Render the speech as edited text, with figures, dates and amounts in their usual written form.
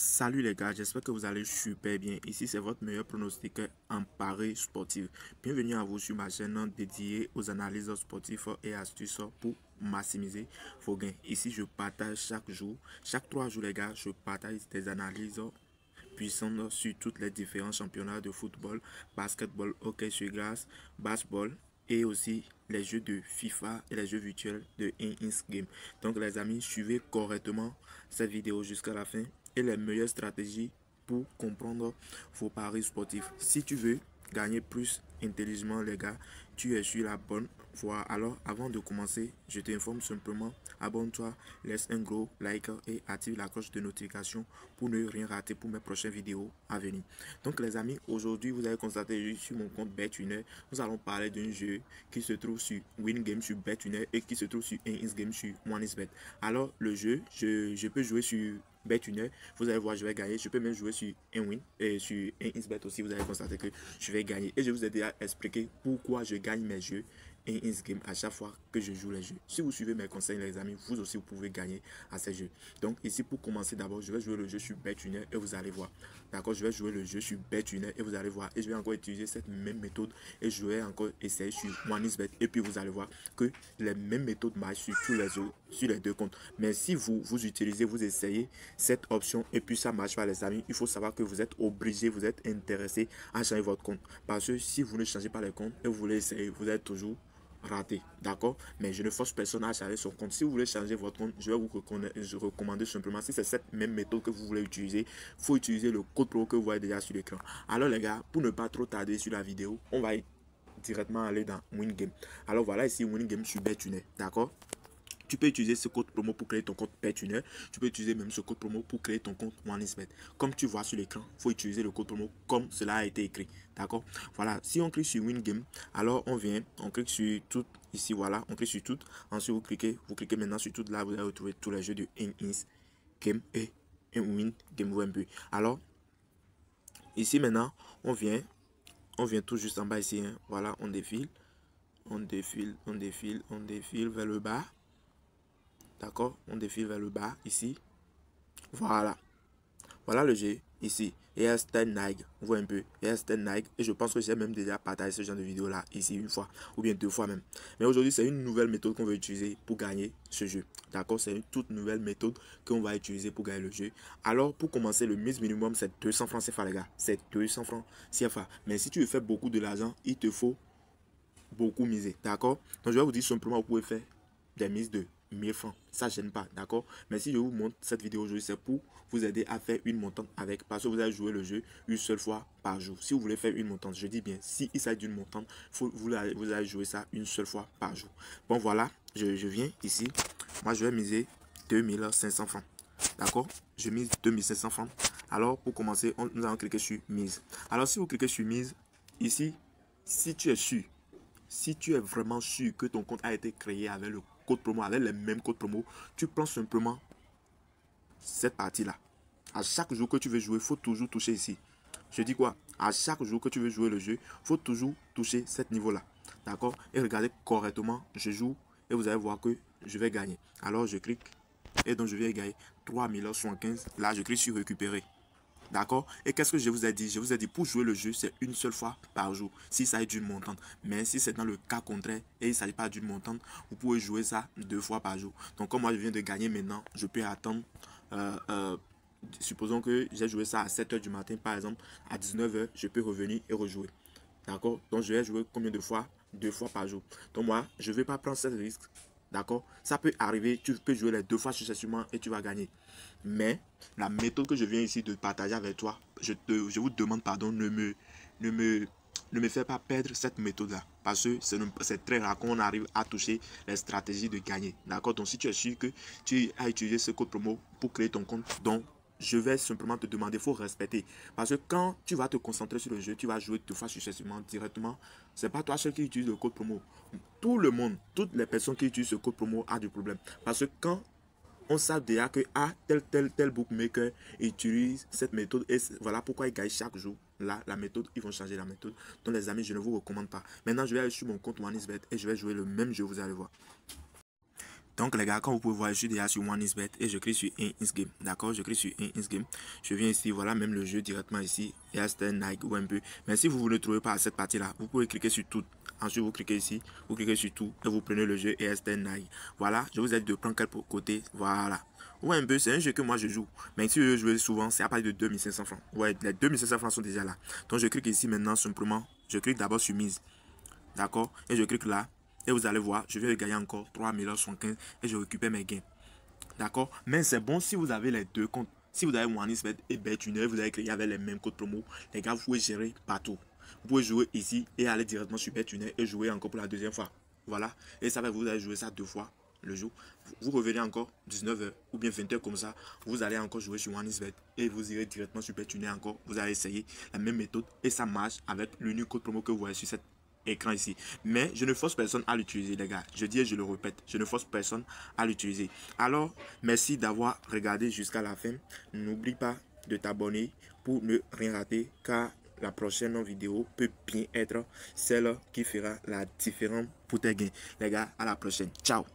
Salut les gars, j'espère que vous allez super bien. Ici, c'est votre meilleur pronostiqueur en paris sportif. Bienvenue à vous sur ma chaîne dédiée aux analyses sportives et astuces pour maximiser vos gains. Ici, je partage chaque jour, chaque 3 jours les gars, je partage des analyses puissantes sur tous les différents championnats de football, basketball, hockey sur glace, baseball et aussi les jeux de FIFA et les jeux virtuels de In-Game. Donc les amis, suivez correctement cette vidéo jusqu'à la fin et les meilleures stratégies pour comprendre vos paris sportifs. Si tu veux gagner plus intelligemment les gars, tu es sur la bonne voie. Alors avant de commencer, je t'informe simplement, abonne-toi, laisse un gros like et active la cloche de notification pour ne rien rater pour mes prochaines vidéos à venir. Donc les amis, aujourd'hui vous avez constaté sur mon compte BetWinner, nous allons parler d'un jeu qui se trouve sur WinGame sur BetWinner et qui se trouve sur In-Game sur OneXBet. Alors le jeu, je peux jouer sur BetWinner, vous allez voir, je vais gagner. Je peux même jouer sur InWin et sur InSbet aussi. Vous allez constater que je vais gagner. Et je vous ai déjà expliqué pourquoi je gagne mes jeux In-Game à chaque fois que je joue les jeux. Si vous suivez mes conseils, les amis, vous aussi vous pouvez gagner à ces jeux. Donc ici, pour commencer d'abord, je vais jouer le jeu sur BetWinner et vous allez voir. D'accord, je vais jouer le jeu sur BetWinner et vous allez voir. Et je vais encore utiliser cette même méthode et je vais encore essayer sur OneXBet. Et puis vous allez voir que les mêmes méthodes marchent sur tous les autres, sur les deux comptes. Mais si vous utilisez, vous essayez cette option et puis ça marche pas les amis, il faut savoir que vous êtes obligé, vous êtes intéressé à changer votre compte. Parce que si vous ne changez pas les comptes et vous voulez essayer, vous êtes toujours raté, d'accord? Mais je ne force personne à changer son compte. Si vous voulez changer votre compte, je vais vous recommander simplement, si c'est cette même méthode que vous voulez utiliser, il faut utiliser le code pro que vous voyez déjà sur l'écran. Alors les gars, pour ne pas trop tarder sur la vidéo, on va directement aller dans WinGame. Alors voilà ici WinGame sur BetWinner, d'accord? Tu peux utiliser ce code promo pour créer ton compte BetWinner. Tu peux utiliser même ce code promo pour créer ton compte OneXBet. Comme tu vois sur l'écran, il faut utiliser le code promo comme cela a été écrit. D'accord? Voilà. Si on clique sur WinGame, alors on vient, on clique sur tout. Ici, voilà, on clique sur tout. Ensuite, vous cliquez maintenant sur tout. Là, vous allez retrouver tous les jeux de In-Game et WinGame. Alors, ici maintenant, on vient tout juste en bas ici. Hein. Voilà, on défile vers le bas. D'accord, on défile vers le bas ici. Voilà. Voilà le jeu ici. Hairstyle Nike. On voit un peu. Hairstyle Nike. Et je pense que j'ai même déjà partagé ce genre de vidéo là ici une fois. Ou bien 2 fois même. Mais aujourd'hui, c'est une nouvelle méthode qu'on va utiliser pour gagner ce jeu. D'accord, c'est une toute nouvelle méthode qu'on va utiliser pour gagner le jeu. Alors, pour commencer, le mise minimum, c'est 200 francs CFA, les gars. C'est 200 francs CFA. Mais si tu veux faire beaucoup de l'argent, il te faut beaucoup miser. D'accord. Donc, je vais vous dire simplement, vous pouvez faire des mises de 1000 francs, ça ne gêne pas, d'accord. Mais si je vous montre cette vidéo aujourd'hui, c'est pour vous aider à faire une montante avec, parce que vous allez jouer le jeu une seule fois par jour. Si vous voulez faire une montante, je dis bien, si il s'agit d'une montante, vous allez jouer ça une seule fois par jour. Bon voilà, je viens ici, moi je vais miser 2500 francs, d'accord. Je mise 2500 francs. Alors pour commencer, nous allons cliquer sur mise. Alors si vous cliquez sur mise, ici, si tu es sûr, si tu es vraiment sûr que ton compte a été créé avec le code promo, avec les mêmes codes promo, tu prends simplement cette partie-là. À chaque jour que tu veux jouer, il faut toujours toucher ici. Je dis quoi? À chaque jour que tu veux jouer le jeu, il faut toujours toucher ce niveau-là. D'accord? Et regardez correctement, je joue et vous allez voir que je vais gagner. Alors je clique et donc je vais gagner 3075. Là, je clique sur récupérer. D'accord? Et qu'est-ce que je vous ai dit? Je vous ai dit pour jouer le jeu, c'est une seule fois par jour. Si ça est d'une montante. Mais si c'est dans le cas contraire et il ne s'agit pas d'une montante, vous pouvez jouer ça 2 fois par jour. Donc comme moi je viens de gagner maintenant, je peux attendre. Supposons que j'ai joué ça à 7 h du matin, par exemple, à 19 h, je peux revenir et rejouer. D'accord? Donc je vais jouer combien de fois? 2 fois par jour. Donc moi, je ne vais pas prendre ce risque. D'accord? Ça peut arriver, tu peux jouer les 2 fois successivement et tu vas gagner. Mais la méthode que je viens ici de partager avec toi, je vous demande pardon, ne me fais pas perdre cette méthode-là. Parce que c'est très rare qu'on arrive à toucher les stratégies de gagner. D'accord? Donc si tu es sûr que tu as utilisé ce code promo pour créer ton compte, donc je vais simplement te demander, il faut respecter. Parce que quand tu vas te concentrer sur le jeu, tu vas jouer 2 fois successivement directement. Ce n'est pas toi seul qui utilise le code promo. Tout le monde, toutes les personnes qui utilisent ce code promo ont du problème. Parce que quand on sait déjà que tel bookmaker utilise cette méthode et voilà pourquoi il gagne chaque jour. Là, la méthode, ils vont changer la méthode. Donc les amis, je ne vous recommande pas. Maintenant, je vais aller sur mon compte OneXBet et je vais jouer le même jeu, vous allez voir. Donc les gars, comme vous pouvez voir, je suis déjà sur OneInsBet et je clique sur InsGame. D'accord, je clique sur InsGame. Je viens ici, voilà même le jeu directement ici. Et c'est Nike ou un peu. Mais si vous ne trouvez pas cette partie-là, vous pouvez cliquer sur tout. Ensuite, vous cliquez ici, vous cliquez sur tout et vous prenez le jeu et Nike. Voilà, je vous ai dit de prendre quel côté. Voilà. Ouais, un peu, c'est un jeu que moi je joue. Mais si je veux jouer souvent, c'est à partir de 2500 francs. Ouais, les 2500 francs sont déjà là. Donc je clique ici maintenant simplement. Je clique d'abord sur mise. D'accord, et je clique là. Et vous allez voir, je vais gagner encore 3,75 et je récupère mes gains. D'accord, mais c'est bon si vous avez les deux comptes. Si vous avez OneInsBet et BetTuner, vous avez créé avec les mêmes codes promo. Les gars, vous pouvez gérer partout. Vous pouvez jouer ici et aller directement sur BetTuner et jouer encore pour la deuxième fois. Voilà, et ça va, vous allez jouer ça 2 fois le jour. Vous revenez encore 19h ou bien 20h comme ça. Vous allez encore jouer sur OneInsBet et vous irez directement sur BetTuner encore. Vous allez essayer la même méthode et ça marche avec l'unique code promo que vous voyez sur cette écran ici. Mais je ne force personne à l'utiliser, les gars. Je dis et je le répète, je ne force personne à l'utiliser. Alors, merci d'avoir regardé jusqu'à la fin. N'oublie pas de t'abonner pour ne rien rater, car la prochaine vidéo peut bien être celle qui fera la différence pour tes gains. Les gars, à la prochaine. Ciao.